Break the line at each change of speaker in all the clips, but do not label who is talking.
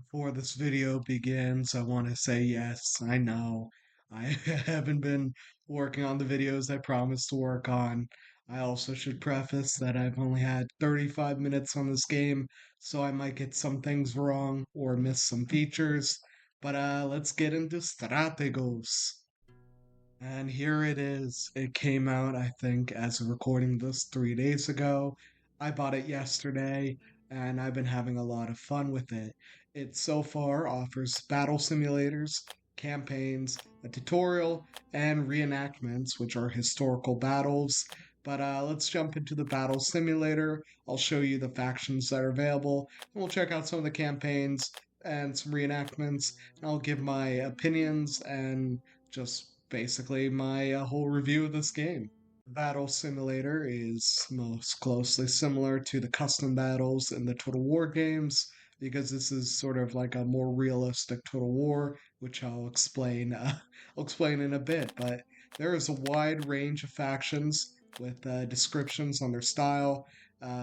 Before this video begins, I want to say yes, I know. I haven't been working on the videos I promised to work on. I also should preface that I've only had 35 minutes on this game, so I might get some things wrong or miss some features. But let's get into Strategos. And here it is. It came out, I think, as of recording this 3 days ago. I bought it yesterday, and I've been having a lot of fun with it. It so far offers battle simulators, campaigns, a tutorial, and reenactments, which are historical battles. But let's jump into the battle simulator. I'll show you the factions that are available, and we'll check out some of the campaigns and some reenactments. And I'll give my opinions and just basically my whole review of this game. Battle Simulator is most closely similar to the custom battles in the Total War games because this is sort of like a more realistic Total War, which I'll explain. I'll explain in a bit. But there is a wide range of factions with descriptions on their style,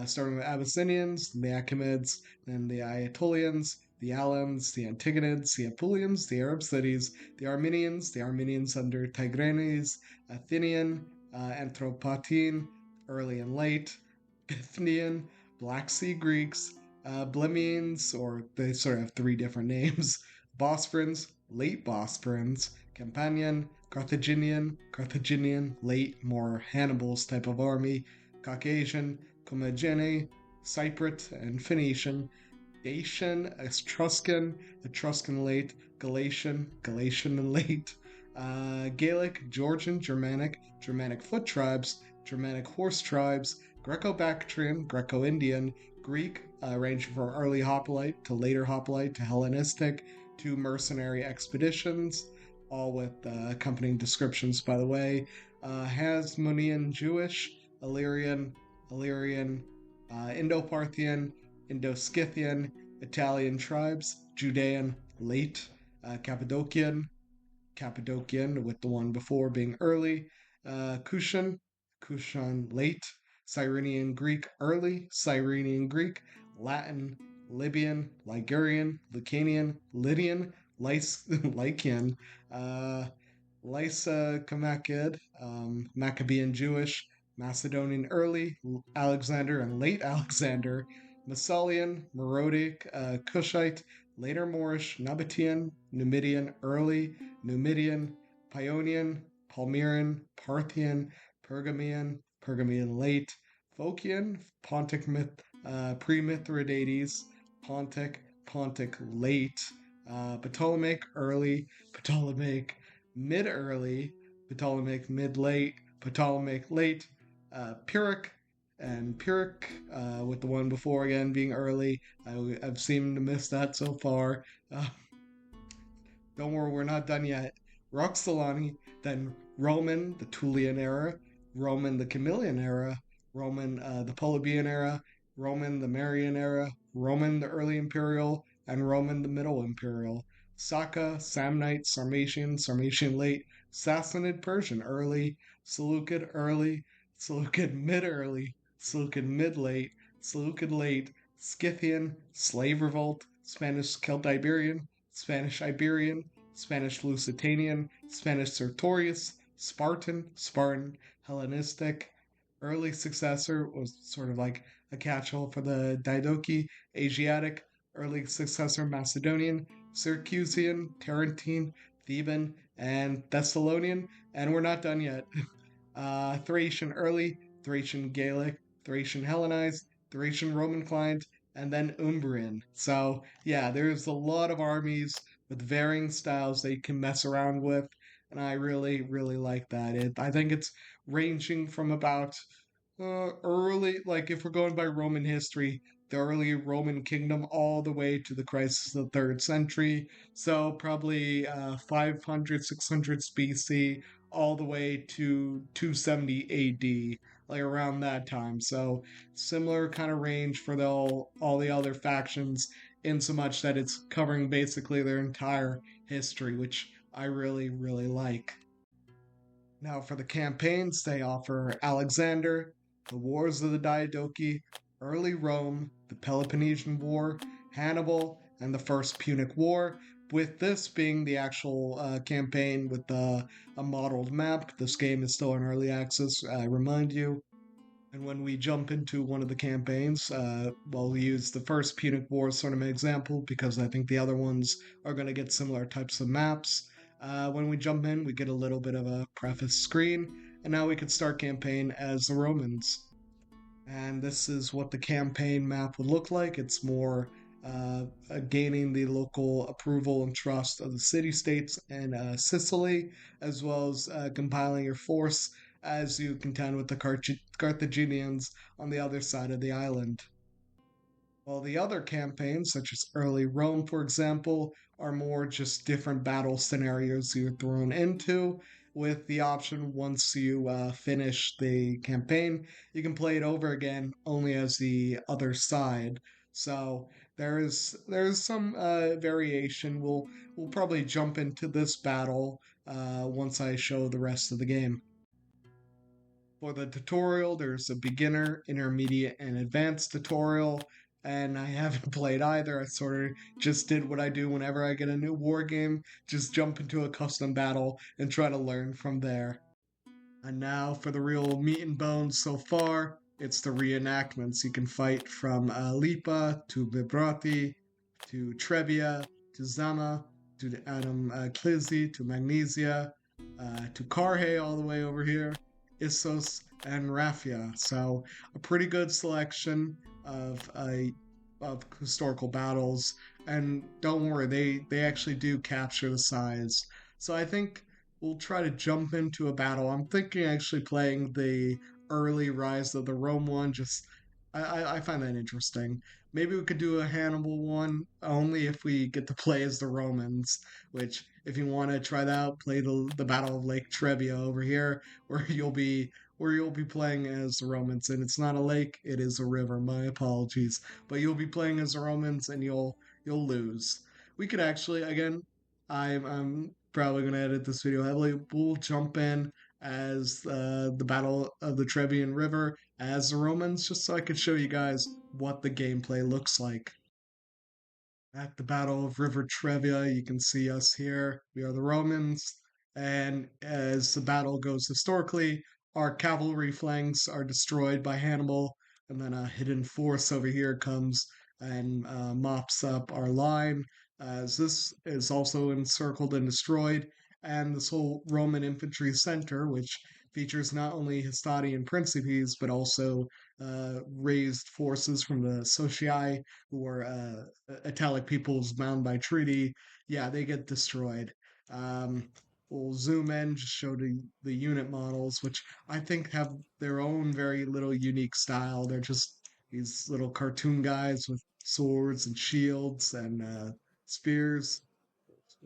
starting with Abyssinians, the Achaemenids, then the Aetolians, the Alans, the Antigonids, the Apulians, the Arab cities, the Armenians under Tigranes, Athenian, Anthropatene, early and late, Bithynian, Black Sea Greeks, Blemmyans, or they sort of have three different names, Bosphorans, late Bosphorans, Campanian, Carthaginian, late, more Hannibal's type of army, Caucasian, Commagene, Cypriot, and Phoenician, Dacian, Etruscan late, Galatian and late, Gaelic, Georgian, Germanic foot tribes, Germanic horse tribes, Greco-Bactrian, Greco-Indian, Greek, ranging from early Hoplite to later Hoplite to Hellenistic to mercenary expeditions, all with accompanying descriptions, by the way. Hasmonean Jewish, Illyrian, Indo-Parthian, Indo-Scythian, Italian tribes, Judean, late, Cappadocian, with the one before being early, Kushan, late, Cyrenian Greek, early, Cyrenian Greek, Latin, Libyan, Ligurian, Lucanian, Lydian, Lycian, uh, Lysa Kamakid, Maccabean Jewish, Macedonian early, Alexander and late Alexander, Massalian, Merodic, Cushite, later Moorish, Nabatean, Numidian early, Numidian, Paeonian, Palmyran, Parthian, Pergamian late, Phocian, Pontic pre-Mithridates, Pontic late, Ptolemaic early, Ptolemaic mid-early, Ptolemaic mid-late, Ptolemaic late, Pyrrhic, and Pyrrhic, with the one before again being early. I've seemed to miss that so far. Don't worry, we're not done yet. Roxolani, then Roman, the Tullian era, Roman, the Camillian era, Roman, the Polybian era, Roman, the Marian era, Roman, the early imperial, and Roman, the middle imperial. Saka, Samnite, Sarmatian late, Sassanid Persian early, Seleucid mid early, Seleucid mid late, Seleucid late, Scythian, slave revolt, Spanish Celtiberian, Spanish Iberian, Spanish Lusitanian, Spanish Sertorius, Spartan, Hellenistic. Early successor was sort of like a catch-all for the Diadochi, Asiatic. Early successor Macedonian, Syracusan, Tarentine, Theban, and Thessalonian. And we're not done yet. Thracian early, Thracian Gaelic, Thracian Hellenized, Thracian Roman client, and then Umbrian. So, yeah, there's a lot of armies with varying styles that you can mess around with, and I really, really like that. I think it's ranging from about early, like if we're going by Roman history, the early Roman kingdom all the way to the crisis of the third century. So probably 500, 600 BC, all the way to 270 AD, like around that time. So similar kind of range for all the other factions, in so much that it's covering basically their entire history, which I really, really like. Now, for the campaigns, they offer Alexander, the Wars of the Diadochi, early Rome, the Peloponnesian War, Hannibal, and the First Punic War, with this being the actual campaign with a modeled map. This game is still in early access, I remind you. And when we jump into one of the campaigns, we'll use the First Punic War as sort of an example because I think the other ones are going to get similar types of maps. When we jump in, we get a little bit of a preface screen, and now we can start campaign as the Romans. And this is what the campaign map would look like. It's more gaining the local approval and trust of the city states and Sicily, as well as compiling your force as you contend with the Carthaginians on the other side of the island. While the other campaigns, such as early Rome, for example, are more just different battle scenarios you're thrown into, with the option once you finish the campaign, you can play it over again only as the other side. So there is some variation. We'll probably jump into this battle once I show the rest of the game. For the tutorial, there's a beginner, intermediate, and advanced tutorial, and I haven't played either. I sort of just did what I do whenever I get a new war game, just jump into a custom battle and try to learn from there. And now for the real meat and bones so far, it's the reenactments. You can fight from Lipa to Vibrati to Trebia to Zama to Adam Clizzi to Magnesia to Karhe all the way over here, Issos and Raphia. So a pretty good selection of historical battles. And don't worry, they actually do capture the size. So I think we'll try to jump into a battle. I'm thinking actually playing the early Rise of the Rome one. Just I find that interesting. Maybe we could do a Hannibal one only if we get to play as the Romans. Which, if you want to try that out, play the Battle of Lake Trebia over here, where you'll be playing as the Romans, and it's not a lake; it is a river. My apologies, but you'll be playing as the Romans, and you'll lose. We could actually, again, I'm probably going to edit this video heavily. We'll jump in as the Battle of the Trebian River as the Romans, just so I could show you guys what the gameplay looks like. At the Battle of River Trebia, you can see us here. We are the Romans, and as the battle goes historically, our cavalry flanks are destroyed by Hannibal, and then a hidden force over here comes and mops up our line, as this is also encircled and destroyed, and this whole Roman infantry center, which features not only Hastati and Principes, but also raised forces from the Socii, who are Italic peoples bound by treaty. Yeah, they get destroyed. Um, we'll zoom in, just show the unit models, which I think have their own very little unique style. They're just these little cartoon guys with swords and shields and spears.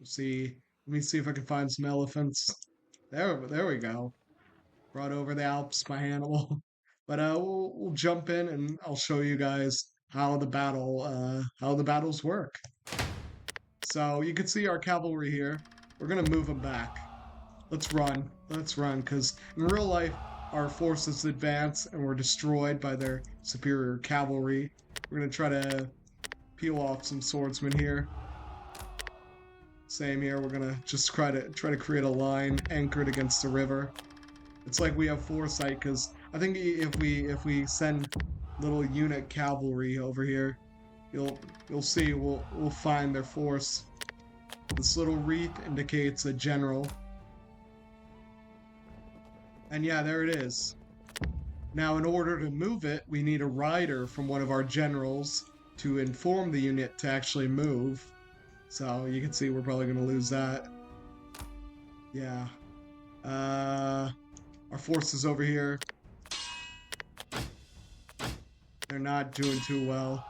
See, let me see if I can find some elephants. There we go. Brought over the Alps by Hannibal. But we'll jump in and I'll show you guys how the battles work. So you can see our cavalry here. We're gonna move them back. Let's run, because in real life our forces advance and we're destroyed by their superior cavalry. We're gonna try to peel off some swordsmen here. Same here. We're gonna just try to create a line anchored against the river. It's like we have foresight, because I think if we send little unit cavalry over here, you'll see we'll find their force. This little wreath indicates a general. And yeah, there it is. Now, in order to move it, we need a rider from one of our generals to inform the unit to actually move. So you can see we're probably going to lose that. Yeah. Our forces over here, they're not doing too well.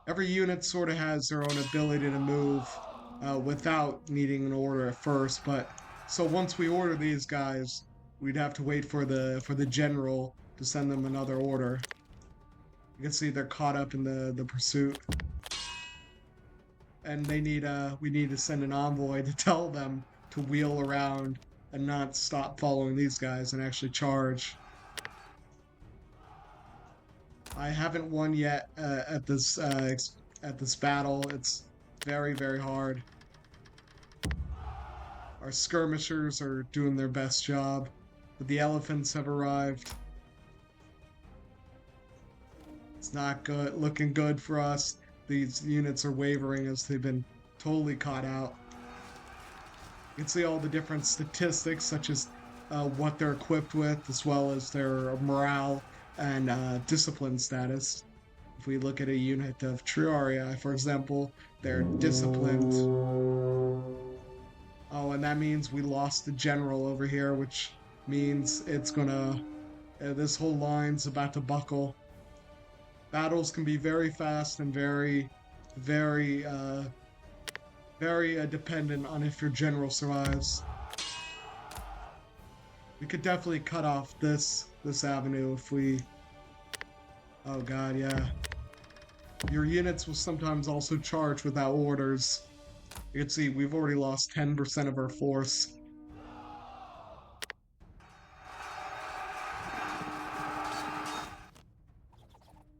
Every unit sort of has their own ability to move without needing an order at first, but so once we order these guys, we'd have to wait for the general to send them another order. You can see they're caught up in the pursuit, and we need to send an envoy to tell them to wheel around and not stop following these guys and actually charge. I haven't won yet at this battle. very, very hard. Our skirmishers are doing their best job, but the elephants have arrived. It's not good, looking good for us. These units are wavering as they've been totally caught out. You can see all the different statistics, such as what they're equipped with, as well as their morale and discipline status. If we look at a unit of Triarii, for example, they're disciplined. Oh, and that means we lost the general over here, which means it's gonna. This whole line's about to buckle. Battles can be very fast and very, very, very dependent on if your general survives. We could definitely cut off this avenue if we. Oh god, yeah. Your units will sometimes also charge without orders. You can see we've already lost 10% of our force.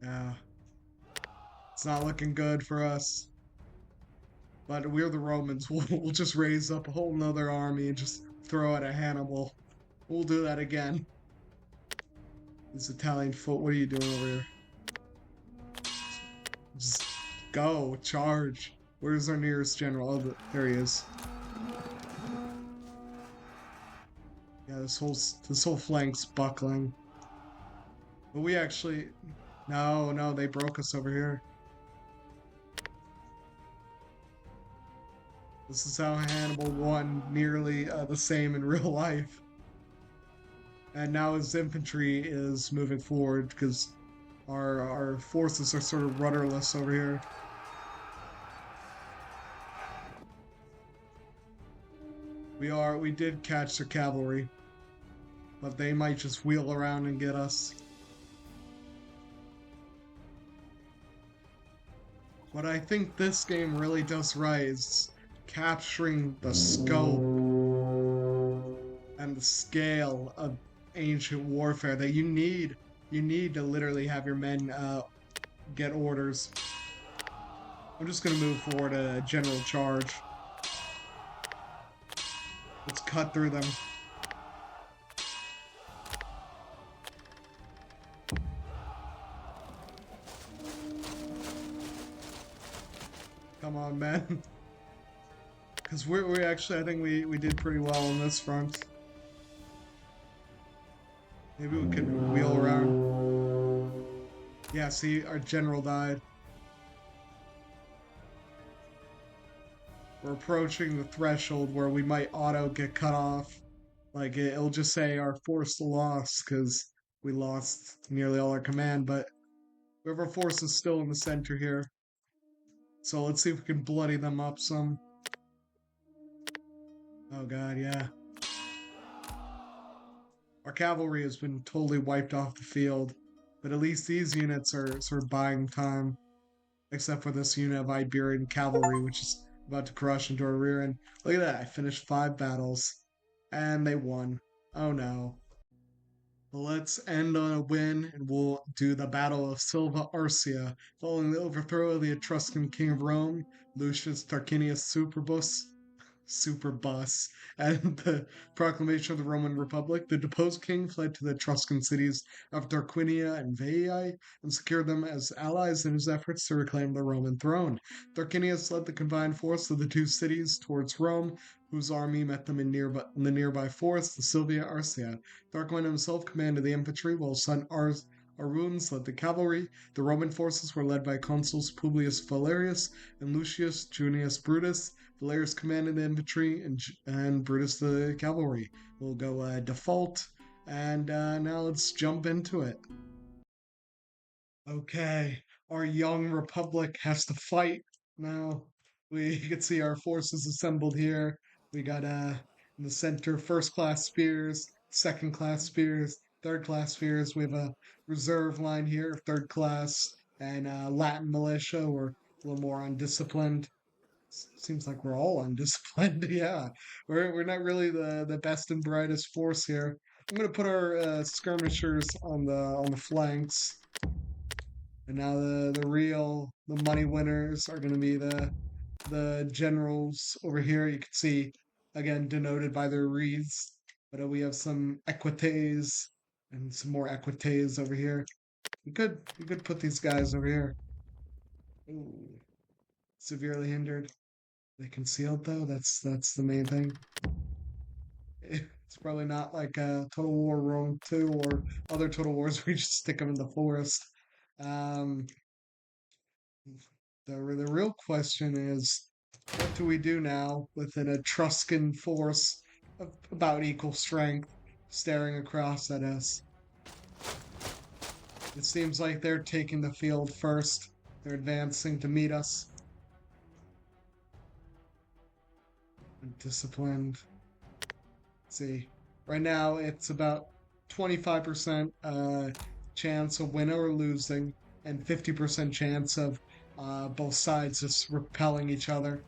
Yeah. It's not looking good for us. But we're the Romans. We'll just raise up a whole nother army and just throw it at Hannibal. We'll do that again. This Italian foot, what are you doing over here? Just go, charge. Where's our nearest general? Oh, there he is. Yeah, this whole flank's buckling. But we actually, no, they broke us over here. This is how Hannibal won nearly the same in real life. And now his infantry is moving forward because our forces are sort of rudderless over here. We did catch their cavalry, but they might just wheel around and get us. What I think this game really does right is capturing the scope and the scale of ancient warfare that you need to literally have your men get orders. I'm just gonna move forward a general charge. Let's cut through them. Come on, man. Because we actually, I think we did pretty well on this front. Maybe we could wheel around. Yeah, see, our general died. We're approaching the threshold where we might auto get cut off. Like, it'll just say our force lost because we lost nearly all our command, but we have our forces still in the center here. So let's see if we can bloody them up some. Oh god, yeah. Our cavalry has been totally wiped off the field, but at least these units are sort of buying time. Except for this unit of Iberian cavalry, which is about to crush into our rear end. Look at that, I finished 5 battles. And they won. Oh no. Well, let's end on a win, and we'll do the Battle of Silva Arsia, following the overthrow of the Etruscan king of Rome, Lucius Tarquinius Superbus, and the proclamation of the Roman Republic. The deposed king fled to the Etruscan cities of Tarquinia and Veii and secured them as allies in his efforts to reclaim the Roman throne. Tarquinius led the combined force of the two cities towards Rome, whose army met them in the nearby forest, the Silvia Arsia. Tarquin himself commanded the infantry, while his son Aruns led the cavalry. The Roman forces were led by consuls Publius Valerius and Lucius Junius Brutus. Valerius commanded the infantry and Brutus the cavalry. We'll go default, and now let's jump into it. Okay, our young republic has to fight now. We can see our forces assembled here. We got in the center first class spears, second class spears, third class spears. We have a reserve line here, third class, and Latin militia. We're a little more undisciplined. Seems like we're all undisciplined. Yeah, we're not really the best and brightest force here. I'm gonna put our skirmishers on the flanks, and now the money winners are gonna be the the generals over here. You can see, again, denoted by their wreaths. But we have some equites and some more equites over here. We could put these guys over here. Ooh, severely hindered. They concealed though. That's the main thing. It's probably not like Total War Rome 2 or other Total Wars where you just stick them in the forest. Um, the real question is, what do we do now with an Etruscan force of about equal strength staring across at us? It seems like they're taking the field first. They're advancing to meet us. Disciplined. Let's see. Right now, it's about 25% chance of winning or losing, and 50% chance of both sides just repelling each other.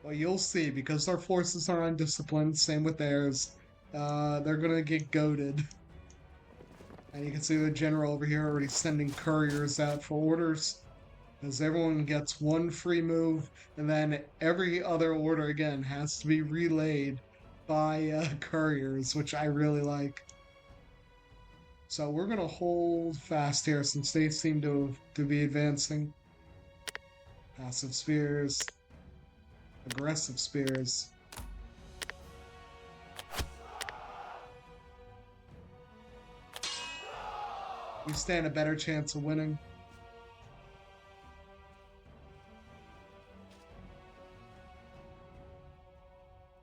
Well, you'll see, because our forces are undisciplined, same with theirs. They're gonna get goaded. And you can see the general over here already sending couriers out for orders. Because everyone gets one free move, and then every other order again has to be relayed by couriers, which I really like. So we're gonna hold fast here since they seem to be advancing. Passive spears, aggressive spears. We stand a better chance of winning.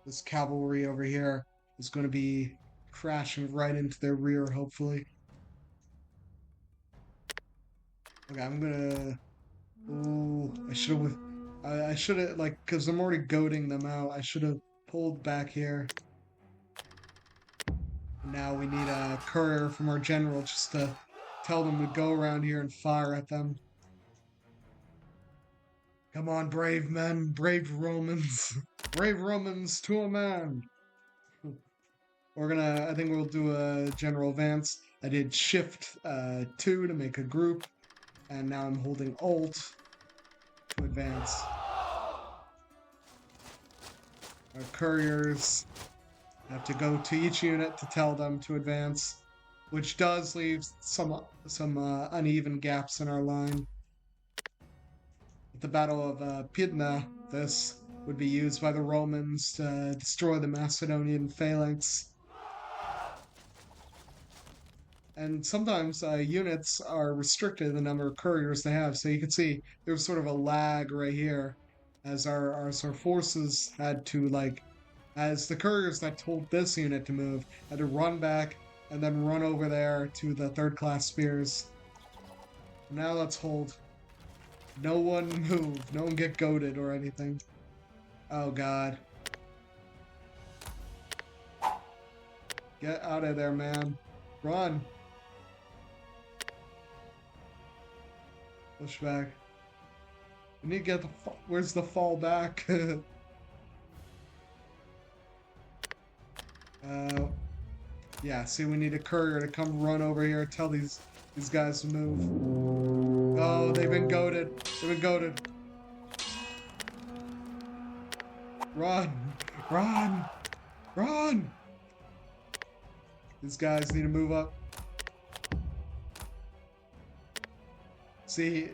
This cavalry over here is going to be crashing right into their rear, hopefully. Okay, I'm gonna. Ooh, I should have like, cause I'm already goading them out. I should have pulled back here. Now we need a courier from our general just to tell them to go around here and fire at them. Come on, brave men, brave Romans, brave Romans to a man. I think we'll do a general advance. I did shift 2 to make a group, and now I'm holding alt to advance. Our couriers have to go to each unit to tell them to advance, which does leave some uneven gaps in our line. At the Battle of Pydna, this would be used by the Romans to destroy the Macedonian phalanx. And sometimes units are restricted in the number of couriers they have. So you can see there's sort of a lag right here as our forces had to, like, as the couriers that told this unit to move had to run back and then run over there to the third class spears. Now let's hold. No one move. No one get goaded or anything. Oh god. Get out of there, man. Run. Push back. We need to get the... Where's the fall back? Yeah, see, we need a courier to come run over here and tell these guys to move. Oh, they've been goaded. They've been goaded. Run! Run! Run! These guys need to move up. See,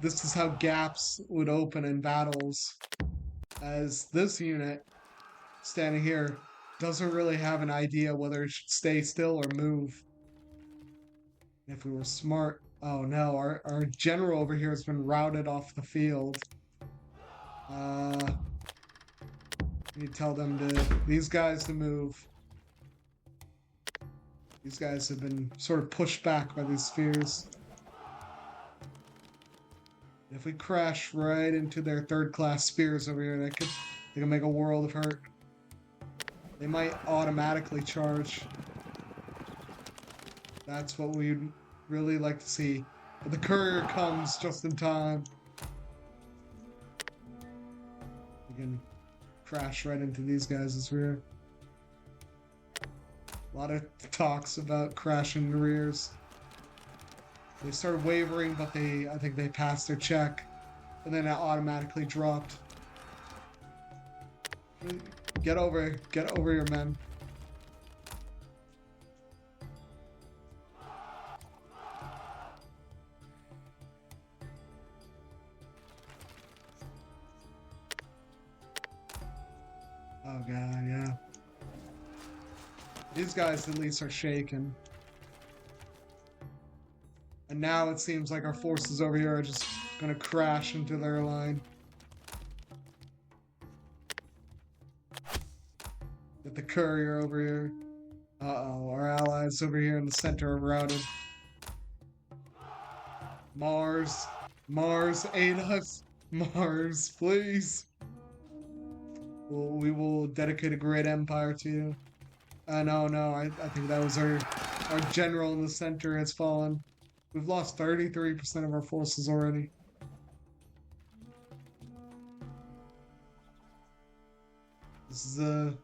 this is how gaps would open in battles. As this unit, standing here, doesn't really have an idea whether it should stay still or move. If we were smart... Oh no, our general over here has been routed off the field. We need to tell them these guys to move. These guys have been sort of pushed back by these spheres. If we crash right into their third-class spears over here, they can make a world of hurt. They might automatically charge. That's what we'd really like to see. But the courier comes just in time. We can crash right into these guys' rear. A lot of talks about crashing the rears. They started wavering, but I think they passed their check, and then it automatically dropped. Get over here, men. Oh god, yeah. These guys at least are shaken. And now it seems like our forces over here are just gonna crash into their line. Get the courier over here. Uh-oh, our allies over here in the center are routed. Mars, aid us. Mars, please. We will dedicate a great empire to you. No, I think that was our general in the center has fallen. We've lost 33% of our forces already. This is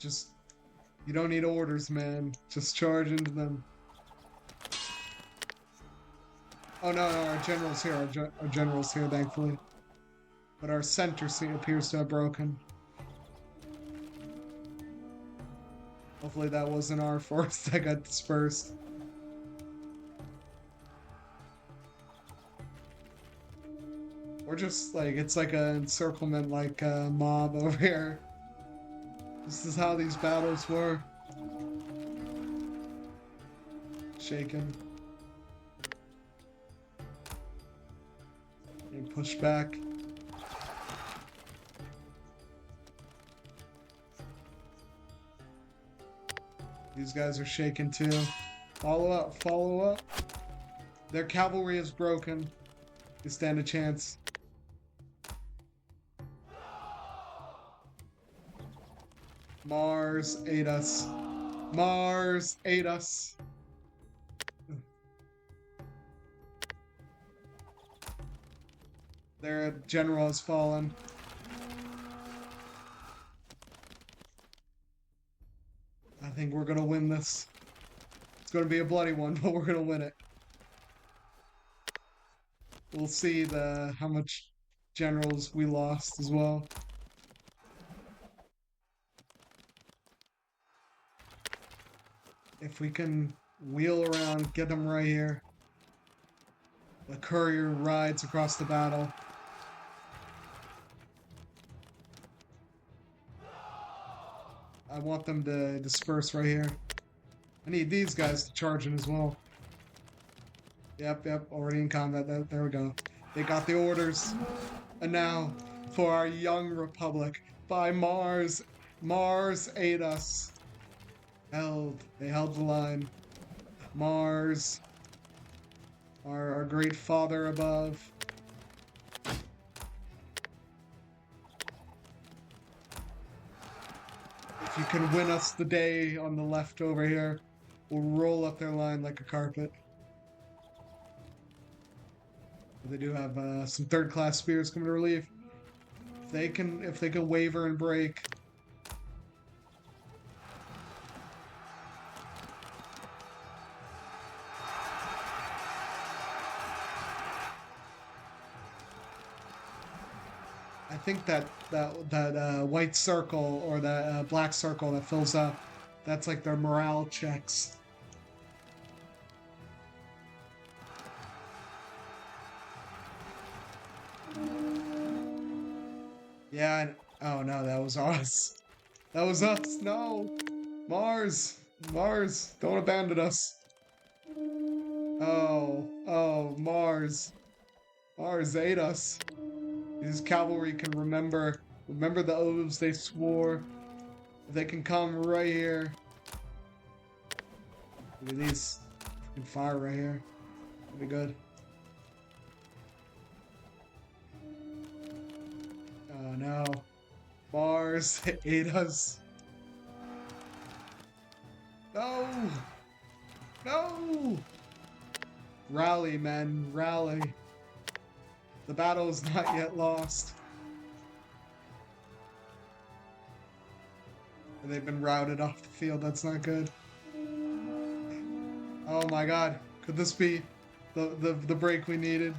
just, you don't need orders, man. Just charge into them. Oh no, our general's here. Our general's here, thankfully. But our center appears to have broken. Hopefully that wasn't our force that got dispersed. Or just like, it's like an encirclement, like a mob over here. This is how these battles were. Shaken. And push back. These guys are shaken too. Follow up, follow up. Their cavalry is broken. You stand a chance. Mars, aid us. Mars, aid us. Their general has fallen. I think we're gonna win this. It's gonna be a bloody one, but we're gonna win it. We'll see how much generals we lost as well. If we can wheel around, get them right here. The courier rides across the battle. I want them to disperse right here. I need these guys to charge in as well. Yep, already in combat. There we go. They got the orders. And now, for our young republic, by Mars. Mars, aid us. They held the line. Mars, our great father above. If you can win us the day on the left over here, we'll roll up their line like a carpet. They do have some third-class spears coming to relief. If they can waver and break. I think that white circle or that black circle that fills up, that's like their morale checks. Yeah, oh no, that was us. That was us, no! Mars, don't abandon us. Oh, Mars, aid us. These cavalry can remember the oaths they swore. They can come right here. Look at these. Can fire right here. That'll be good. Oh no. Mars, aid us. No! Rally, men, rally. The battle is not yet lost. They've been routed off the field. That's not good. Oh my god. Could this be the break we needed?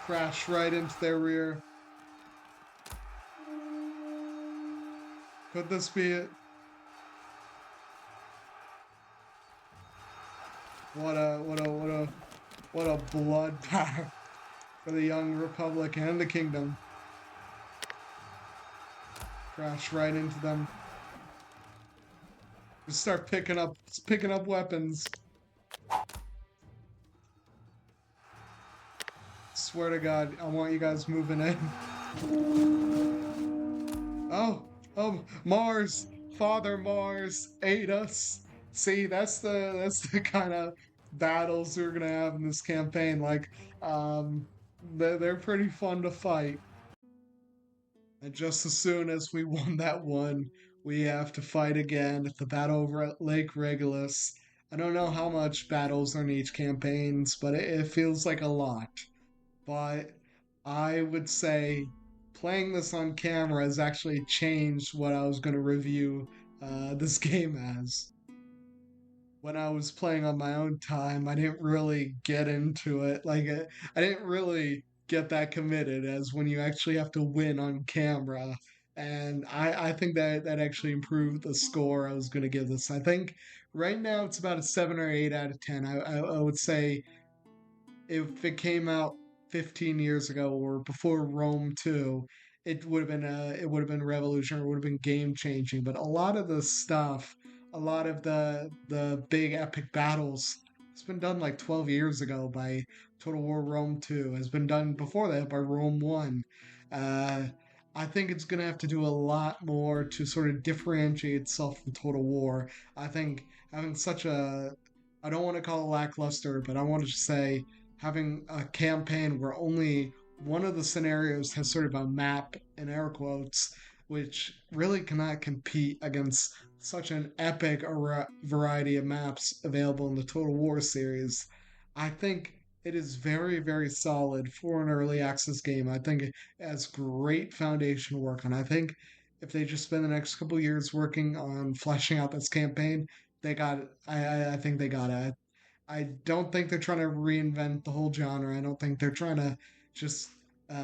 Crash right into their rear. Could this be it? What a bloodbath for the young Republic and the Kingdom. Crash right into them. Just start picking up weapons. Swear to God, I want you guys moving in. Oh, oh, Mars, Father Mars, aid us. See, that's the kind of battles we're gonna have in this campaign. Like, um, they're pretty fun to fight. And just as soon as we won that one, we have to fight again at the battle over at Lake Regulus. I don't know how much battles are in each campaigns, but it feels like a lot. But I would say playing this on camera has actually changed what I was going to review this game as. When I was playing on my own time, I didn't really get into it. I didn't really get that committed as when you actually have to win on camera. And I think that actually improved the score I was going to give this. I think right now it's about a 7 or 8 out of 10. I would say if it came out 15 years ago or before Rome 2, it would have been revolutionary, it would have been game changing. But a lot of the stuff, a lot of the big epic battles, it's been done like 12 years ago by Total War Rome 2. Has been done before that by Rome 1. Uh, I think it's going to have to do a lot more to sort of differentiate itself from Total War. I think having such a, I don't want to call it lackluster, but I want to say having a campaign where only one of the scenarios has sort of a map in air quotes, which really cannot compete against such an epic variety of maps available in the Total War series. I think it is very, very solid for an early access game. I think it has great foundation work, and I think if they just spend the next couple years working on fleshing out this campaign, they got it. I think they got it. I don't think they're trying to reinvent the whole genre. I don't think they're trying to just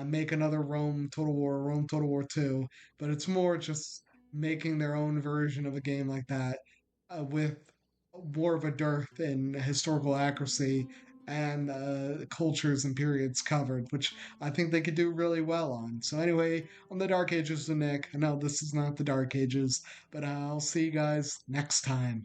make another Rome Total War 2, but it's more just making their own version of a game like that with more of a dearth in historical accuracy and cultures and periods covered, which I think they could do really well on. So, anyway, on the Dark Ages of Nick, I know this is not the Dark Ages, but I'll see you guys next time.